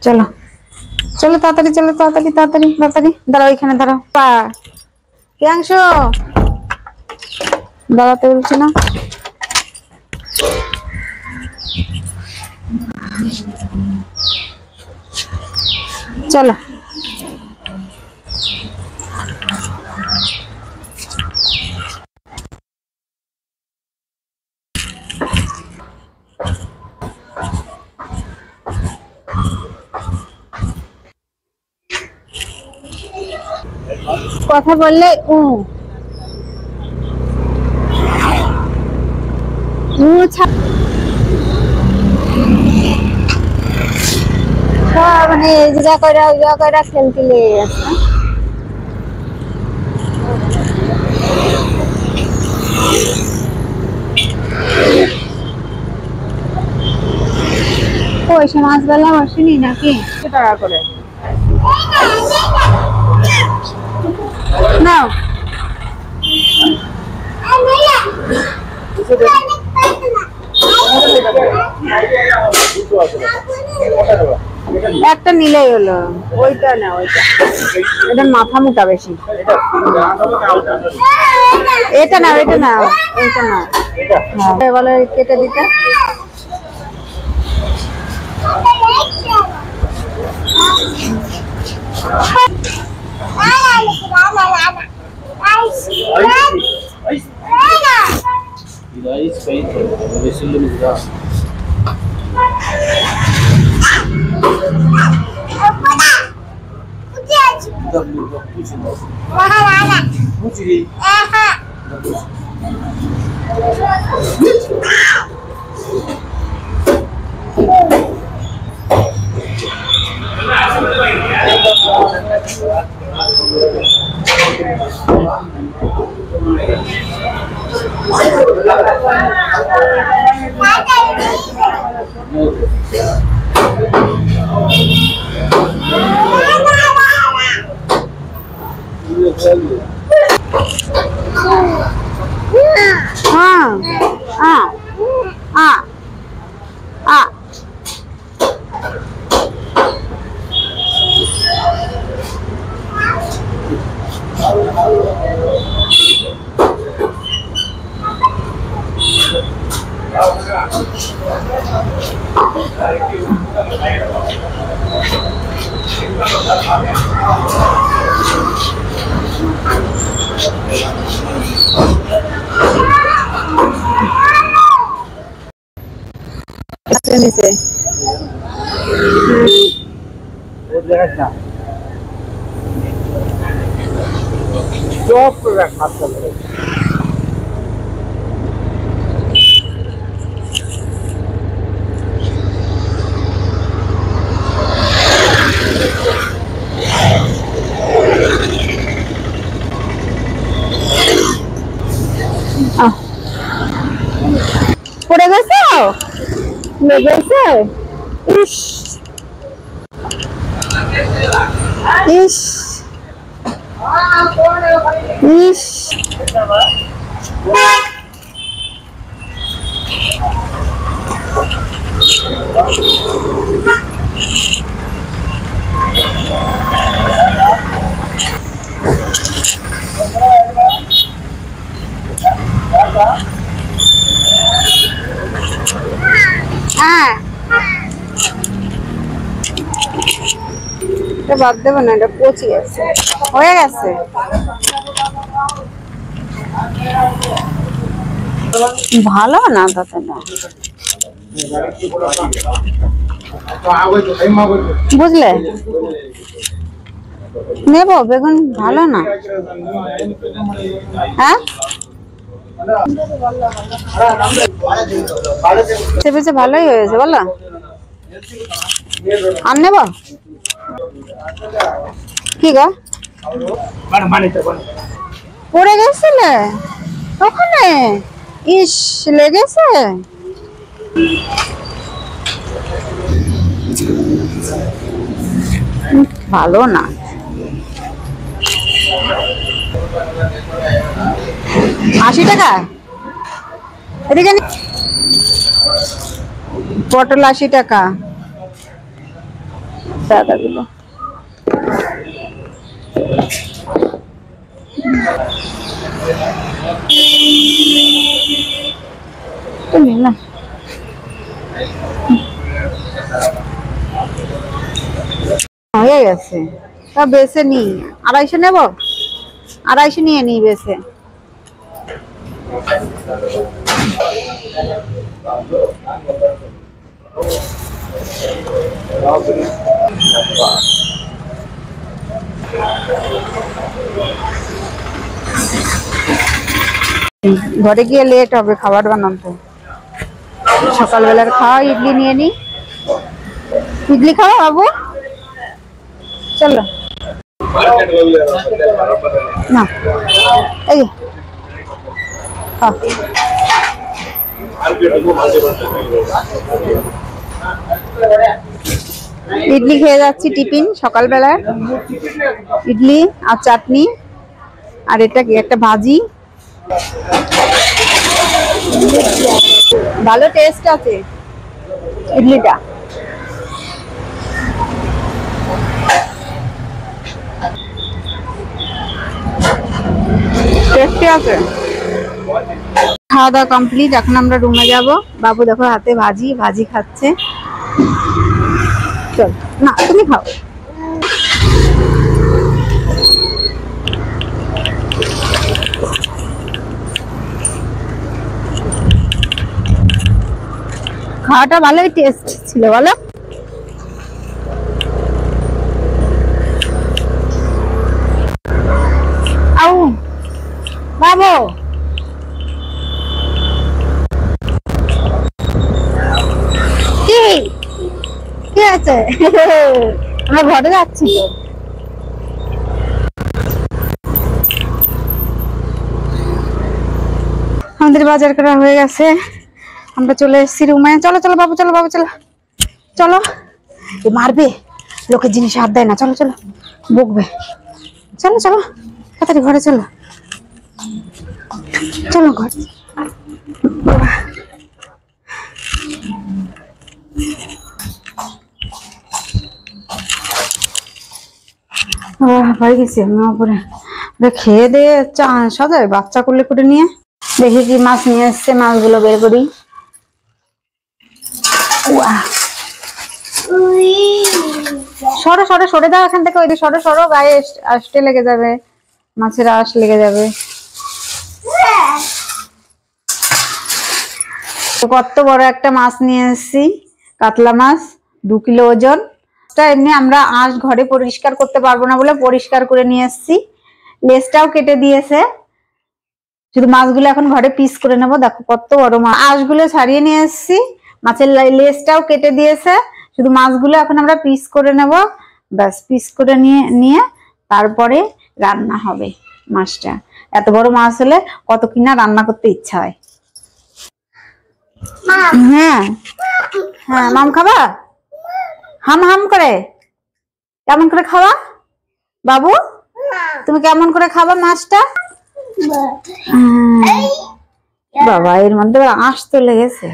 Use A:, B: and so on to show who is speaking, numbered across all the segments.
A: চলো চলো তাড়াতাড়ি, চলো তাড়াতাড়ি তাড়াতাড়ি তাড়াতাড়ি। দাঁড়াও এখানে দাঁড়াও। প্রিয়াংশু দাঁড়াতে বলছি না? চলো কথা বললে মানে যা কইরা খেলতে লেগে গেছে। ওই সে মাছ বেলা আসেনি নাকি? টাকা করে নাও। একটা নিলেই হলো। ওইটা না, ওইটা এটা মাথা মোটা বেশি। এটা না, এটা না, এটা না, বলে কেটে দিতে। পড়ে গেছে, লেগেছে। ইস ইস ইস, বাদ দেবো না, এটা পচে গেছে, হয়ে গেছে। ভালো না তাতে না, বুঝলে? নেব বেগুন, ভালো না। হ্যাঁ চেপেছে, ভালোই হয়েছে বলো। আর নেব কি গো? পড়ে গেছিলে ওখানে? ইস, লেগেছে। ভালো না। ৳80 এদিকে। পটল ৳80। দাদাগুলো না হয়ে গেছে, তা বেছে নি। 250 নেব, 250 নিয়ে নি বেছে। ঘরে গিয়ে লেট হবে খাবার বানাতে। সকালবেলার খাওয়া ইডলি নিয়ে নি। ইডলি খাওয়া বাবু, চলো না এই ইডলি খেয়ে যাচ্ছি টিফিন সকালবেলায়। ইডলি আর চাটনি, আর এটা কি একটা ভাজি। ভালো টেস্ট আছে ইডলিটা। টেস্টি আছে। খাওয়া দাওয়া কমপ্লিট, এখন আমরা রুমে যাব। বাবু দেখো হাতে ভাজি, ভাজি খাচ্ছে। চল না তুমি খাও। খাওয়াটা ভালোই টেস্ট ছিল বলো। আউ বাবু কি কি আছে? আমরা ঘরে যাচ্ছি তো। আমাদের বাজার করা হয়ে গেছে, আমরা চলে এসেছি রুমে। চলো চলো বাবু, চলো বাবু, চলো চলো। এ মারবে, লোকের জিনিস হাত দেয় না। চলো চলো, বকবে। চলো চলো তাড়াতাড়ি ঘরে চলো, চলো ঘর। হয়ে গেছি আমি উপরে। খেয়ে দিয়ে সজায় বাচ্চা করলে করে নিয়ে দেখি কি মাছ নিয়ে এসছে। মাছগুলো বের করি। সরো সরো, সরে দাও এখান থেকে। ওই সরো সরো, গায়ে আসতে লেগে যাবে, মাছের আঁশ লেগে যাবে। কত বড় একটা মাছ নিয়ে এসেছি, কাতলা মাছ, 2 কিলো ওজন। এমনি আমরা আঁশ ঘরে পরিষ্কার করতে পারবো না বলে পরিষ্কার করে নিয়ে এসেছি। লেজটাও কেটে দিয়েছে, শুধু মাছগুলো এখন ঘরে পিস করে নেবো। দেখো কত বড় মাছ। আঁশগুলো ছাড়িয়ে নিয়ে এসেছি, মাছের লেজটাও কেটে দিয়েছে, শুধু মাছগুলো এখন আমরা পিস করে নেব। ব্যাস, পিস করে নিয়ে তারপরে রান্না হবে মাছটা। এত বড় মাছ হলে কত কিনা রান্না করতে ইচ্ছা হয়। হ্যাঁ হ্যাঁ, মাম খাবা? হাম হাম করে কেমন করে খাওয়া বাবু? তুমি কেমন করে খাবা মাছটা? বাবা, এর মধ্যে আঁশ তো লেগেছে,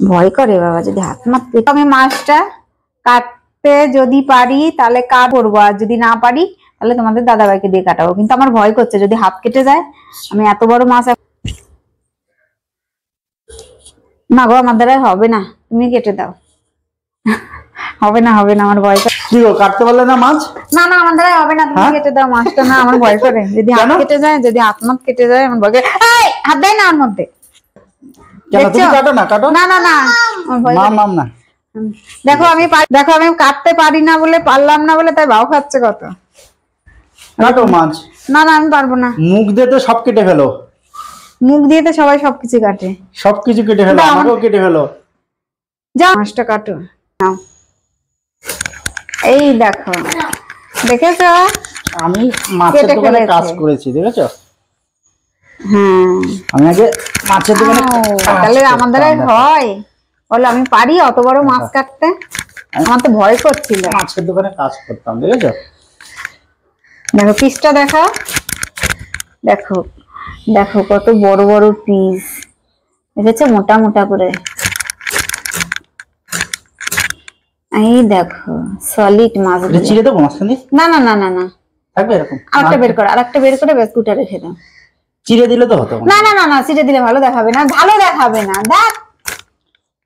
A: ভয় করে বাবা যদি হাত মারতে। আমি মাছটা কাটতে যদি পারি তাহলে কাটবো, আর যদি না পারি তাহলে তোমাদের দাদাভাইকে দিয়ে কাটাবো। কিন্তু আমার ভয় করছে যদি হাত কেটে যায়। আমি এত বড় মাছ না গো, আমার দ্বারা হবে না, তুমি কেটে দাও। হবে না হবে না, আমার ভয় করে।
B: কি গো, কাটতে পারলে না মাছ?
A: না না, আমার দ্বারা হবে না, তুমি কেটে দাও মাছটা। না, আমার ভয় করে যদি হাত কেটে যায়, যদি হাত মাত কেটে যায় আমার ভয় করে। এই হাত দেয় না ওর মধ্যে।
B: তুমি কাটো না, কাটো
A: না না না,
B: মাম না।
A: দেখো আমি কাটতে পারি না বলে, পারলাম না বলে তাই ভাও খাচ্ছে কত।
B: কাটো মাছ।
A: না না, আমি পারবো না।
B: মুখ দিয়ে তো সব কেটে ফেলো।
A: মুখ দিয়ে তো সবাই সবকিছু কাটে।
B: সবকিছু কেটে ফেলো, আমাকেও কেটে ফেলো।
A: যাও মাছটা কাটো। নাও, এই দেখো, দেখেছো
B: আমি মাছের দোকানে কাজ করেছি, দেখেছো?
A: হ্যাঁ,
B: আমি আগে মাছের দোকানে।
A: তাহলে আমার দ্বারা হয় বলো? আমি পারি অত বড় মাছ কাটতে? আমার তো ভয় করছিল।
B: মাছের দোকানে কাজ করতাম, দেখেছো?
A: দেখো পিসটা দেখো, দেখো দেখো কত বড় বড় পিস, দেখেছো? মোটা মোটা করে। এই দেখো সলিড মাছ।
B: এটা চিড়ে দেবো মাঝখানে?
A: না না না না না,
B: থাকবে এরকম।
A: আরেকটা বের করে ব্যাস দুটো রেখে দাও।
B: চিড়ে দিলে তো হতো
A: না না না না, চিড়ে দিলে ভালো দেখাবে না, ভালো দেখাবে না, দেখ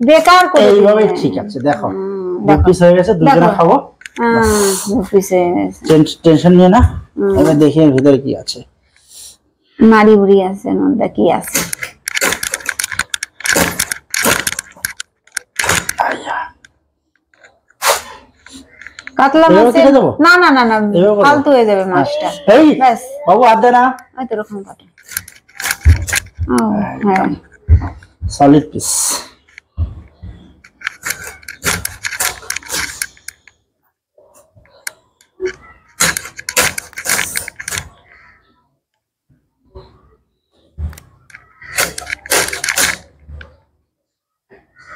A: বেকার করে।
B: এইভাবে ঠিক আছে, দেখো দু পিস হয়ে গেছে, দুজনে খাবো।
A: দু পিস হয়ে গেছে,
B: টেনশন নিয়ে না। এবার দেখি এর ভিতরে কি আছে।
A: মারি বুড়ি আছে, নন্দা কি আছে। কাতলা মাছ না না না না, ফালতু হয়ে যাবে মাছটা।
B: এই বাবু হাত দে না,
A: এই তো এরকম কাটে। ও হ্যাঁ,
B: সলিড পিস।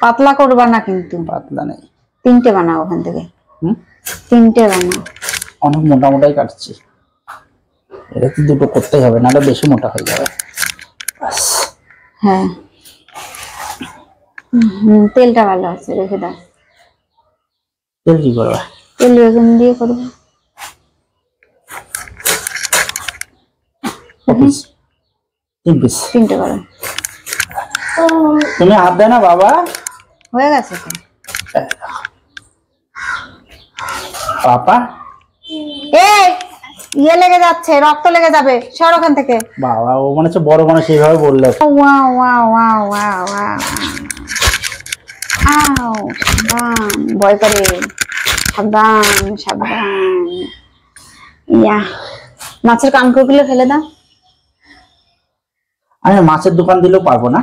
A: পাতলা করবা না কিন্তু,
B: পাতলা নেই,
A: তিনটে বানাও ওখান থেকে। তিনটে বানাও,
B: অনেক মোটা মোটাই কাটছি। এটা তো দুটো করতেই হবে, নাহলে বেশি মোটা হয়ে যাবে।
A: হ্যাঁ তেলটা ভালো আছে, রেখে দাও।
B: তেল কি করবে?
A: তেল বেগুন দিয়ে করবো। তিনটে করো।
B: তুমি হাত দেয় না বাবা,
A: হয়ে গেছে তো।
B: পাপা
A: এই ইয়ে লেগে যাচ্ছে, রক্ত লেগে যাবে, সর ওখান থেকে।
B: বাবা ও মনে হচ্ছে বড় মানুষ এইভাবে বললে।
A: Wow wow wow wow wow, আও সাবধান, ভয় করে, সাবধান সাবধান। ইয়া মাছের কানকগুলো ফেলে দাও।
B: আমি মাছের দোকান দিলেও পারবো না,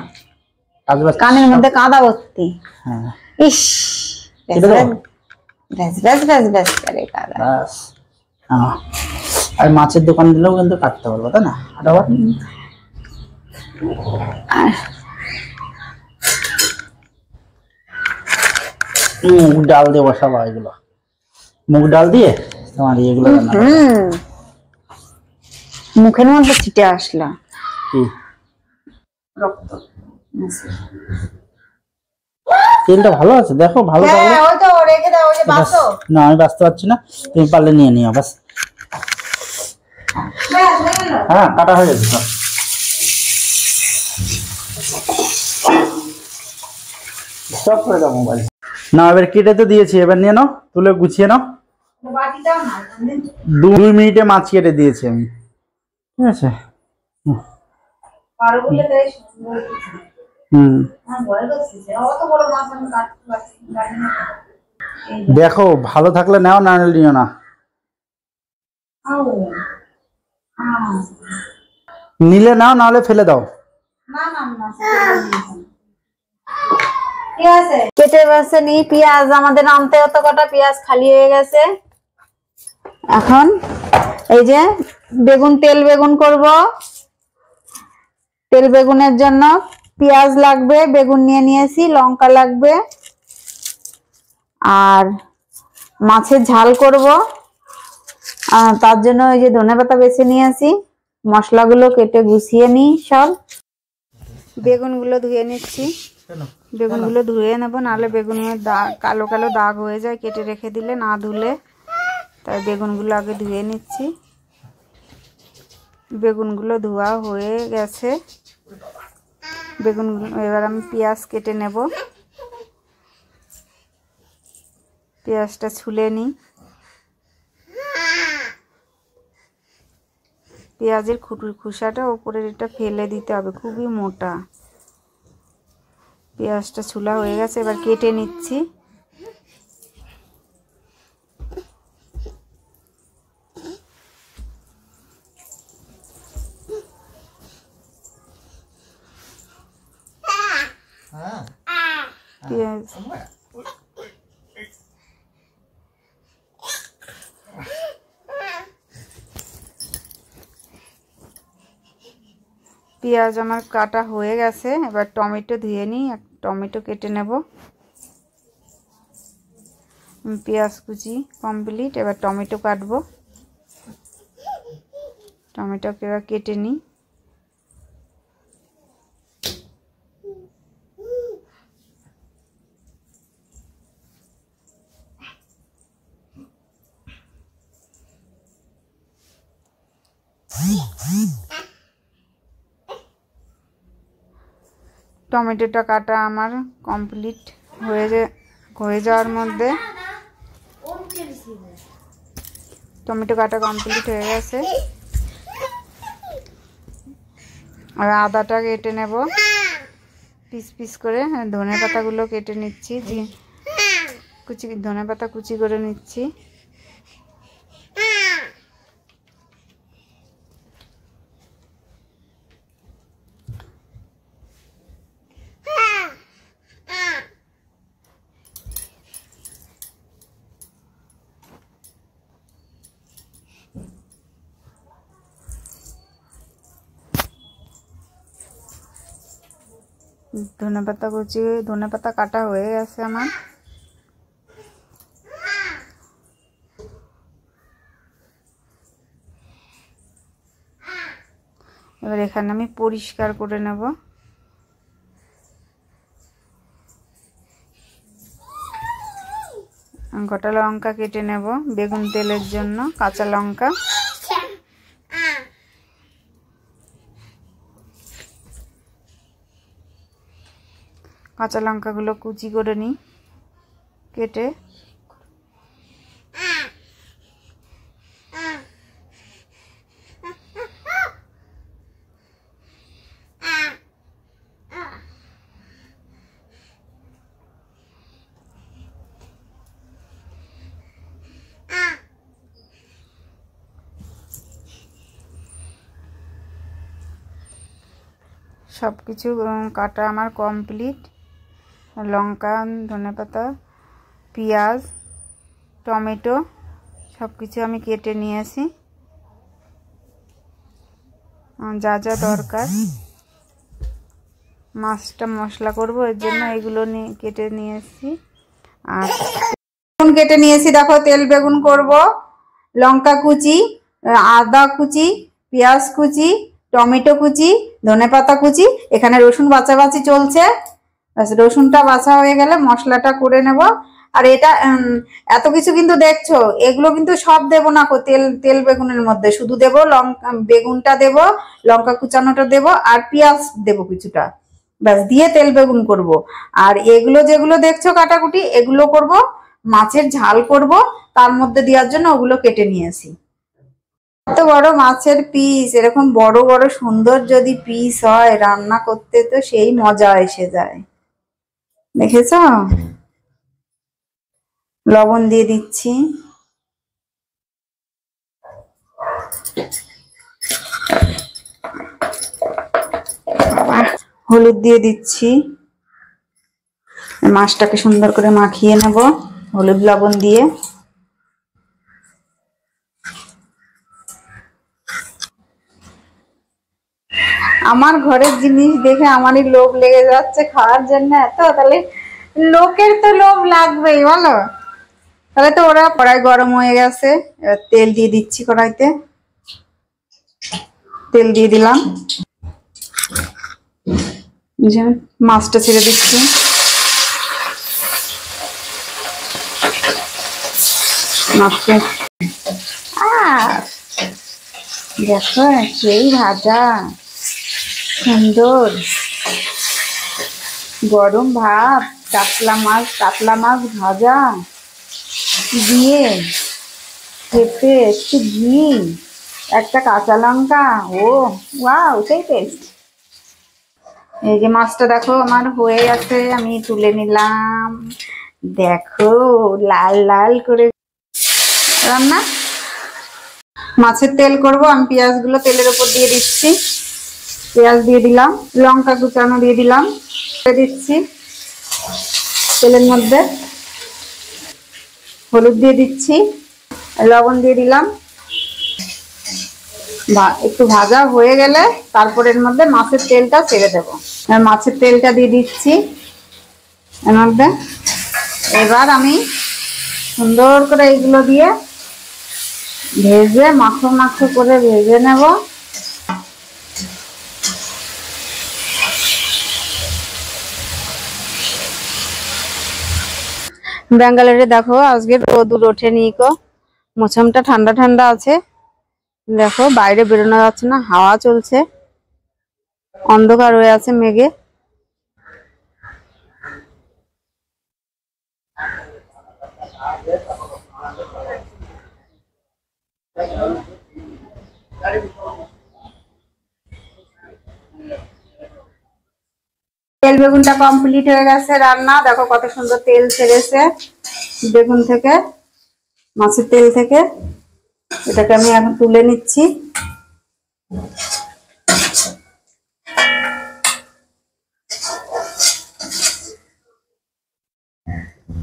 A: কানের মধ্যে কাদা ভর্তি।
B: হ্যাঁ
A: ইস ব্যাস ব্যাস ব্যাস ব্যাস করে কাদা।
B: আর মাছের দোকান দিলেও কিন্তু কাটতে পারবো, তাই না? মুগ ডাল দিয়ে বসাবো এগুলো, মুগ ডাল দিয়ে তোমার এগুলো
A: মুখের মধ্যে ছিটে আসলো
B: কি
A: রক্ত।
B: তেলটা ভালো আছে, দেখো ভালো থাকলে।
A: ওই তো রেখে দাও, ওই যে বাসো।
B: না আমি বাঁচতে পারছি না, তুমি পারলে নিয়ে নিও বাস। হ্যাঁ কাটা হয়ে গেছে সব। স্টপ করে দাও মোবাইল। না এবার কেটে তো দিয়েছি, এবার নিয়ে নাও, তুলে গুছিয়ে নাও। 2 মিনিটে মাছ কেটে দিয়েছি আমি, ঠিক আছে? দেখো ভালো থাকলে নাও, না নিও না। নিলে নাও, নাহলে ফেলে দাও।
A: কেটে বসে নি পেঁয়াজ, আমাদের আনতে অত কটা পেঁয়াজ খালি হয়ে গেছে। এখন এই যে বেগুন, তেল বেগুন করব। তেল বেগুনের জন্য পেঁয়াজ লাগবে, বেগুন নিয়ে নিয়েছি, লঙ্কা লাগবে, আর মাছের ঝাল করব। তার জন্য এই যে ধনেপাতা বেছে নিয়েছি। মশলাগুলো কেটে গুছিয়ে নিই সব। বেগুনগুলো ধুয়ে নিচ্ছি, বেগুনগুলো ধুয়ে নেবো, নাহলে বেগুনের দাগ, কালো কালো দাগ হয়ে যায় কেটে রেখে দিলে, না ধুলে। তাই বেগুনগুলো আগে ধুয়ে নিচ্ছি। বেগুনগুলো ধোয়া হয়ে গেছে। বেগুনগুলো এবার আমি পেঁয়াজ কেটে নেব। পেঁয়াজটা ছুলে নিই। পেঁয়াজের খোসাটা উপরের এটা ফেলে দিতে হবে, খুবই মোটা। পেঁয়াজটা ছুলা হয়ে গেছে, এবার কেটে নিচ্ছি। পেঁয়াজ পেঁয়াজ আমার কাটা হয়ে গেছে। এবার টমেটো ধুয়ে নিই, টমেটো কেটে নেব। পেঁয়াজ কুচি কমপ্লিট, এবার টমেটো কাটবো। টমেটোকে এবার কেটে নিই। টমেটোটা কাটা আমার কমপ্লিট হয়ে যাওয়ার মধ্যে টমেটো কাটা কমপ্লিট হয়ে গেছে। আর আদাটা কেটে নেব পিস পিস করে। ধনে পাতাগুলো কেটে নিচ্ছি, ধনে পাতা কুচি করে নিচ্ছি। ধনেপাতা কুচি, ধনেপাতা কাটা হয়ে গেছে আমার। এবার এখানে আমি পরিষ্কার করে নেব। গোটা লঙ্কা কেটে নেব বেগুন তেলের জন্য, কাঁচা লঙ্কা। কাঁচা লঙ্কাগুলো কুচি করে নিই কেটে। সব কিছু কাটা আমার কমপ্লিট। লঙ্কা, ধনেপাতা, পেঁয়াজ, টমেটো সব কিছু আমি কেটে নিয়েছি। যা যা দরকার, মাছটা মশলা করব এর জন্য এগুলো কেটে নিয়েছি। আর বেগুন কেটে নিয়েছি, দেখো তেল বেগুন করব। লঙ্কা কুচি, আদা কুচি, পেঁয়াজ কুচি, টমেটো কুচি, ধনেপাতা কুচি। এখানে রসুন বাছাবাছি চলছে। রসুনটা বাছা হয়ে গেলে মশলাটা করে নেব। আর এটা এত কিছু কিন্তু দেখছো, এগুলো কিন্তু সব দেব না তেল বেগুনের মধ্যে। শুধু দেব লঙ্কা, বেগুনটা দেব, লঙ্কা কুচানোটা দেব, আর পেঁয়াজ দেব কিছুটা, ব্যাস দিয়ে তেল বেগুন করব। আর এগুলো যেগুলো দেখছো কাটাকুটি, এগুলো করব মাছের ঝাল করব, তার মধ্যে দেওয়ার জন্য ওগুলো কেটে নিয়েছি। এত বড় মাছের পিস, এরকম বড় বড় সুন্দর যদি পিস হয় রান্না করতে তো সেই মজা এসে যায়। দেখেছ? লবণ দিয়ে দিচ্ছি, হলুদ দিয়ে দিচ্ছি। মাছটাকে সুন্দর করে মাখিয়ে নেব হলুদ লবণ দিয়ে। আমার ঘরের জিনিস দেখে আমারই লোভ লেগে যাচ্ছে খাওয়ার জন্য এত। তাহলে লোকের তো লোভ লাগবেই বলো। তাহলে তো ওরা, কড়াই গরম হয়ে গেছে, এবার তেল দিয়ে দিচ্ছি কড়াইতে। তেল দিয়ে দিলাম, মাছটা ছেড়ে দিচ্ছি। মাছটা দেখো সেই ভাজা, সুন্দর গরম ভাত, কাতলা মাছ ভাজা দিয়ে পেঁপে, একটু ঘি, একটা কাঁচা লঙ্কা, ও ওয়াও, সেই টেস্ট। এই যে মাছটা দেখো আমার হয়ে গেছে, আমি তুলে নিলাম। দেখো লাল লাল করে রান্না। মাছের তেল করব আমি। পেঁয়াজগুলো তেলের উপর দিয়ে দিচ্ছি। পেঁয়াজ দিয়ে দিলাম, লঙ্কা কুচানো দিয়ে দিলাম, দিচ্ছি তেলের মধ্যে। হলুদ দিয়ে দিচ্ছি, লবণ দিয়ে দিলাম। একটু ভাজা হয়ে গেলে তারপর এর মধ্যে মাছের তেলটা ছেড়ে দেবো। মাছের তেলটা দিয়ে দিচ্ছি এর মধ্যে। এবার আমি সুন্দর করে এইগুলো দিয়ে ভেজে মাখো মাখো করে ভেজে নেব। ব্যাঙ্গালোরে দেখো আজকে রোদুর ওঠেনি কো, মৌসুমটা ঠান্ডা ঠান্ডা আছে। দেখো বাইরে বেরোনো যাচ্ছে না, হাওয়া চলছে, অন্ধকার হয়ে আছে মেঘে। তেল বেগুনটা কমপ্লিট হয়ে গেছে রান্না। দেখো কত সুন্দর তেল ছেড়েছে বেগুন থেকে, মাছের তেল থেকে। এটাকে আমি এখন তুলে নিচ্ছি।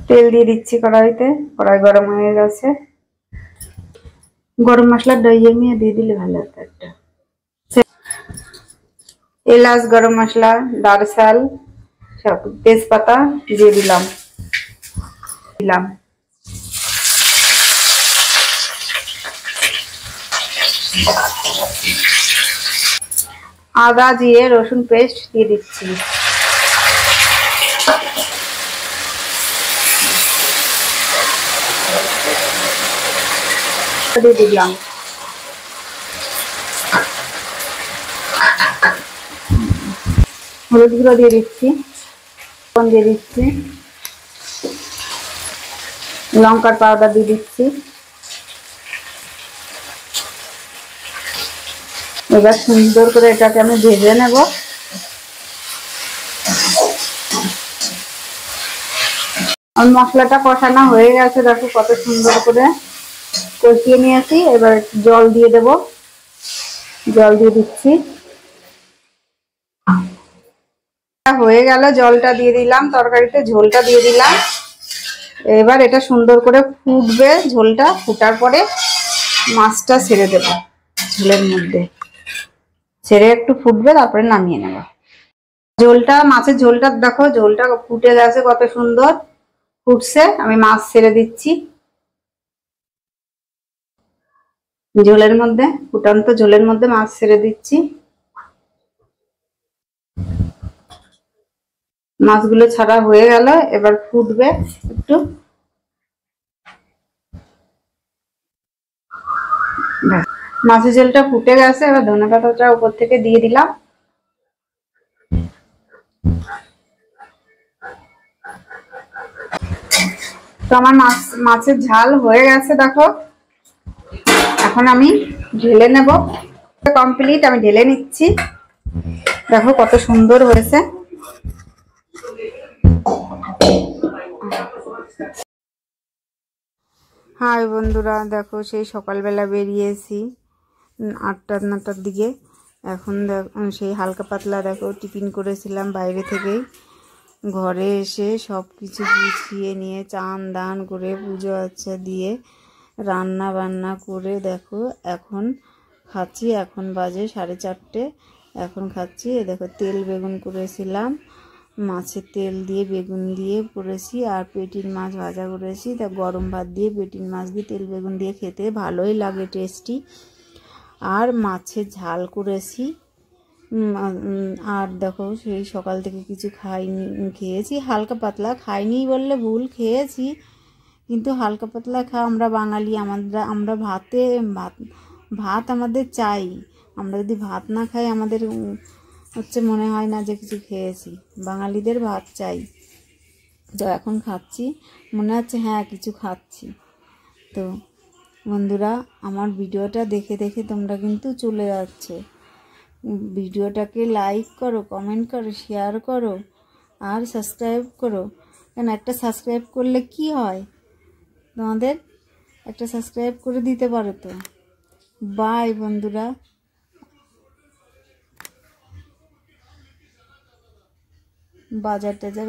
A: তেল দিয়ে দিচ্ছি কড়াইতে। কড়াই গরম হয়ে গেছে। গরম মশলা দইয়ে মিয়ে দিয়ে দিলে ভালো হতো একটা। এলাচ, গরম মশলা, দারসাল, সব তেজপাতা দিয়ে দিলাম। আদা, জিরে, রসুন পেস্ট দিয়ে দিচ্ছি। দিয়ে দিলাম হলুদ গুঁড়ো দিয়ে দিচ্ছি, দিয়ে দিচ্ছি, লঙ্কার পাউডার দিয়ে দিচ্ছি। এবার সুন্দর করে এটাকে আমি ভেজে নেব। আর মশলাটা কষানো হয়ে গেছে, দেখো কত সুন্দর করে কষিয়ে নিয়েছি। এবার জল দিয়ে দেব। জল দিয়ে দিচ্ছি। হয়ে গেল, জলটা দিয়ে দিলাম, তরকারিতে ঝোলটা দিয়ে দিলাম। এবার এটা সুন্দর করে ফুটবে। ঝোলটা ফুটার পরে মাছটা ছেড়ে দেব ঝোলের মধ্যে। ছেড়ে একটু ফুটবে, তারপরে নামিয়ে নেব। ঝোলটা, মাছের ঝোলটা দেখো, ঝোলটা ফুটে গেছে, কত সুন্দর ফুটছে। আমি মাছ ছেড়ে দিচ্ছি ঝোলের মধ্যে। ফুটন্ত ঝোলের মধ্যে মাছ ছেড়ে দিচ্ছি। মাছগুলো ছাড়া হয়ে গেল। এবার ফুটবে একটু। মাছের ঝোলটা ফুটে গেছে। এবার ধনেপাতাটা উপর থেকে দিয়ে দিলাম। তো আমার মাছের ঝাল হয়ে গেছে দেখো। এখন আমি ঢেলে নেব। কমপ্লিট, আমি ঢেলে নিচ্ছি। দেখো কত সুন্দর হয়েছে। হাই বন্ধুরা, দেখো সেই সকালবেলা বেরিয়েছি 8টা-9টার দিকে। এখন সেই হালকা পাতলা দেখো টিফিন করেছিলাম বাইরে থেকেই। ঘরে এসে সব কিছু গুছিয়ে নিয়ে চান দান করে পুজো আচ্ছা দিয়ে রান্না বান্না করে দেখো এখন খাচ্ছি। এখন বাজে 4:30। এখন খাচ্ছি। দেখো তেল বেগুন করেছিলাম, মাছের তেল দিয়ে বেগুন দিয়ে করেছি, আর পেটির মাছ ভাজা করেছি। তা গরম ভাত দিয়ে পেটির মাছ দিয়ে তেল বেগুন দিয়ে খেতে ভালোই লাগে, টেস্টি। আর মাছের ঝাল করেছি। আর দেখো সেই সকাল থেকে কিছু খাইনি, খেয়েছি হালকা পাতলা। খাইনি বললে ভুল, খেয়েছি, কিন্তু হালকা পাতলা আমরা বাঙালি। আমরা ভাত আমাদের চাই। আমরা যদি ভাত না খাই আমাদের মনে হয় না যে কিছু খেয়েছি। বাঙালিদের ভাত চাই। তো এখন খাচ্ছি, মনে হচ্ছে হ্যাঁ কিছু খাচ্ছি। তো বন্ধুরা, আমার ভিডিওটা দেখে দেখে তোমরা কিন্তু চলে যাচ্ছ। ভিডিওটাকে লাইক করো, কমেন্ট করো, শেয়ার করো, আর সাবস্ক্রাইব করো। কেন, একটা সাবস্ক্রাইব করলে কি হয়, তোমাদের একটা সাবস্ক্রাইব করে দিতে পারো তো। বাই বন্ধুরা। বাজার টাজার